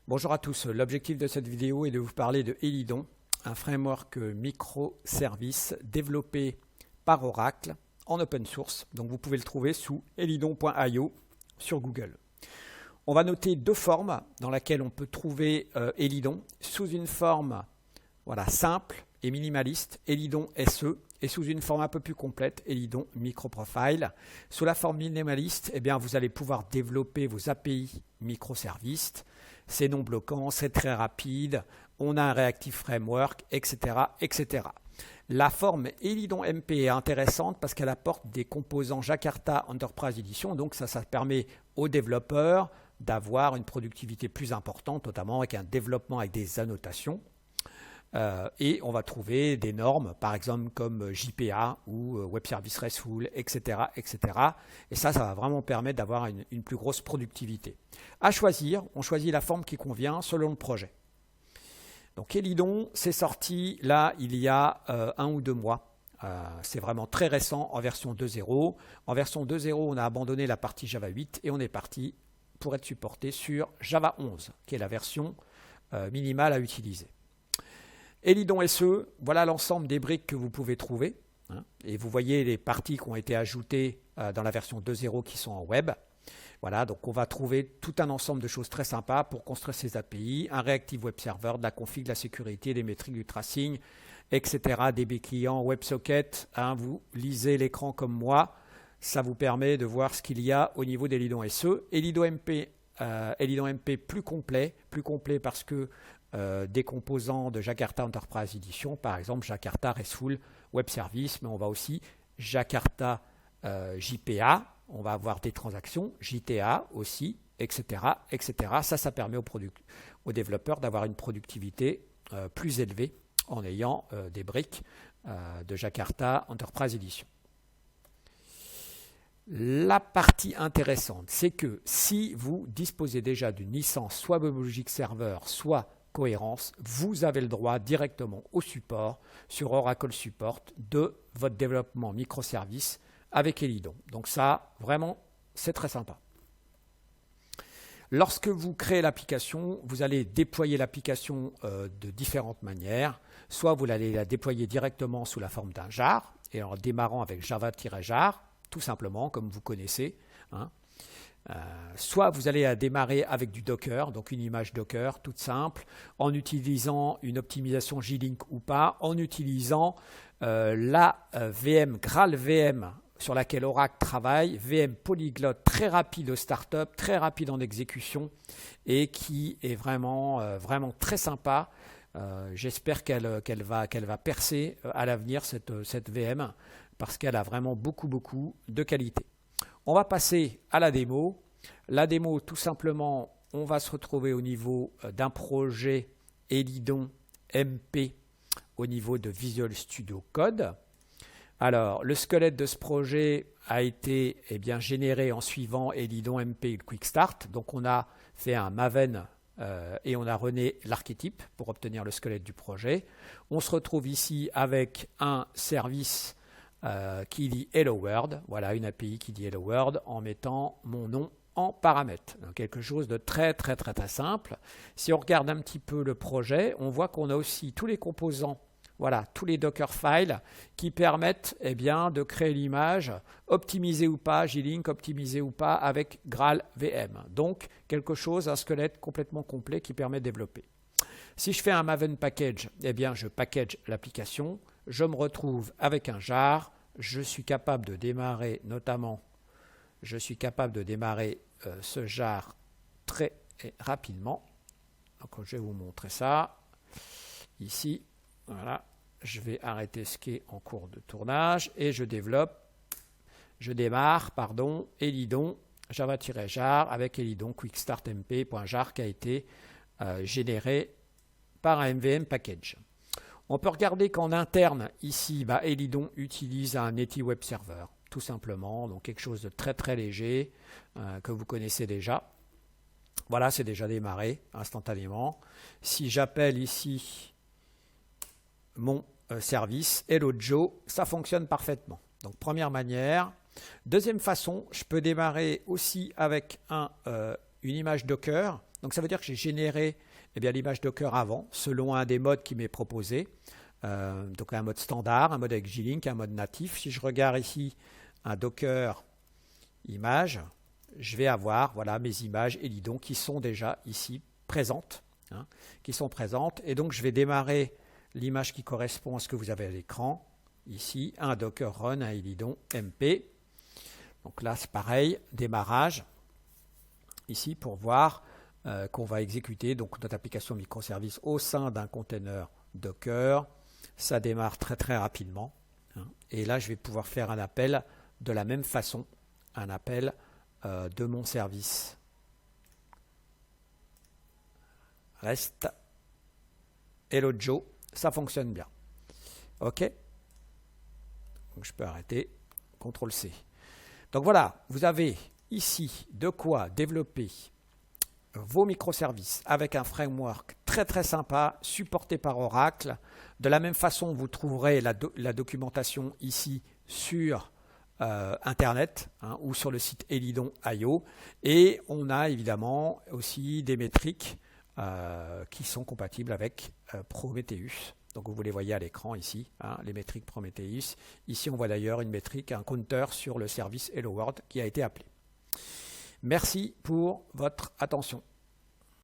Bonjour à tous, l'objectif de cette vidéo est de vous parler de Elidon, un framework microservice développé par Oracle en open source. Donc vous pouvez le trouver sous elidon.io sur Google. On va noter deux formes dans lesquelles on peut trouver Elidon, sous une forme simple et minimaliste, Elidon SE, et sous une forme un peu plus complète, Elidon MicroProfile. Sous la forme minimaliste, vous allez pouvoir développer vos API microservices. C'est non bloquant, c'est très rapide, on a un Reactive Framework, etc., etc. La forme Elidon MP est intéressante parce qu'elle apporte des composants Jakarta Enterprise Edition, donc ça permet aux développeurs d'avoir une productivité plus importante, notamment avec un développement avec des annotations. Et on va trouver des normes, par exemple comme JPA ou Web Service RESTful, etc., etc. Et ça va vraiment permettre d'avoir une plus grosse productivité. À choisir, on choisit la forme qui convient selon le projet. Donc Elidon, c'est sorti là il y a 1 ou 2 mois. C'est vraiment très récent en version 2.0. En version 2.0, on a abandonné la partie Java 8 et on est parti pour être supporté sur Java 11, qui est la version minimale à utiliser. Elidon SE, voilà l'ensemble des briques que vous pouvez trouver. Et vous voyez les parties qui ont été ajoutées dans la version 2.0 qui sont en web. Voilà, donc on va trouver tout un ensemble de choses très sympas pour construire ces API, un Reactive Web Server, de la config, de la sécurité, des métriques du tracing, etc., DB client, WebSocket. Vous lisez l'écran comme moi, ça vous permet de voir ce qu'il y a au niveau d'Elidon SE. Elidon MP plus complet parce que des composants de Jakarta Enterprise Edition, par exemple Jakarta RESTful Web Service, mais on va aussi Jakarta JPA, on va avoir des transactions, JTA aussi, etc., etc. Ça permet aux développeurs d'avoir une productivité plus élevée en ayant des briques de Jakarta Enterprise Edition. La partie intéressante, c'est que si vous disposez déjà d'une licence soit WebLogic Server, soit Cohérence, vous avez le droit directement au support sur Oracle Support de votre développement microservice avec Elidon. Donc ça, vraiment, c'est très sympa. Lorsque vous créez l'application, vous allez déployer l'application de différentes manières. Soit vous allez la déployer directement sous la forme d'un jar, et en démarrant avec java-jar, tout simplement, comme vous connaissez. Soit vous allez démarrer avec du Docker, donc une image Docker toute simple, en utilisant une optimisation J-Link ou pas, en utilisant la VM Graal VM sur laquelle Oracle travaille, VM polyglotte très rapide au startup, très rapide en exécution et qui est vraiment très sympa. J'espère qu'elle va percer à l'avenir cette VM parce qu'elle a vraiment beaucoup de qualité. On va passer à la démo. La démo, tout simplement, on va se retrouver au niveau d'un projet Elidon MP au niveau de Visual Studio Code. Alors, le squelette de ce projet a été généré en suivant Elidon MP Quick Start. Donc, on a fait un Maven et on a runné l'archétype pour obtenir le squelette du projet. On se retrouve ici avec un service qui dit Hello World, voilà une API qui dit Hello World en mettant mon nom en paramètre. Donc quelque chose de très simple. Si on regarde un petit peu le projet, on voit qu'on a aussi tous les composants, voilà, tous les Docker files qui permettent de créer l'image, optimisée ou pas, J-Link, optimisée ou pas avec Graal VM. Donc quelque chose, un squelette complètement complet qui permet de développer. Si je fais un Maven package, je package l'application, je me retrouve avec un jar, je suis capable de démarrer ce jar très rapidement. Donc je vais vous montrer ça. Ici, voilà, je vais arrêter ce qui est en cours de tournage et je démarre, Elidon java-jar avec Elidon quickstartmp.jar qui a été généré par un MVM package. On peut regarder qu'en interne, ici, Elidon utilise un Netty Web Server, tout simplement, donc quelque chose de très léger que vous connaissez déjà. Voilà, c'est déjà démarré instantanément. Si j'appelle ici mon service Hello Joe, ça fonctionne parfaitement. Donc première manière. Deuxième façon, je peux démarrer aussi avec une image Docker Donc ça veut dire que j'ai généré l'image Docker avant, selon un des modes qui m'est proposé. Donc un mode standard, un mode avec J-Link, un mode natif. Si je regarde ici un Docker image, je vais avoir voilà, mes images Elidon qui sont déjà ici présentes. Et donc je vais démarrer l'image qui correspond à ce que vous avez à l'écran. Ici, un Docker Run, un Elidon MP. Donc là, c'est pareil, démarrage. Ici, pour voir qu'on va exécuter donc, notre application microservice au sein d'un container Docker. Ça démarre très très rapidement. Et là, je vais pouvoir faire un appel de la même façon, un appel de mon service. Reste. Hello Joe, ça fonctionne bien. OK. Donc je peux arrêter. CTRL-C. Donc voilà, vous avez ici de quoi développer vos microservices avec un framework très très sympa, supporté par Oracle. De la même façon, vous trouverez la documentation ici sur Internet ou sur le site Elidon.io. Et on a évidemment aussi des métriques qui sont compatibles avec Prometheus. Donc vous les voyez à l'écran ici, les métriques Prometheus. Ici, on voit d'ailleurs une métrique, un counter sur le service Hello World qui a été appelé. Merci pour votre attention.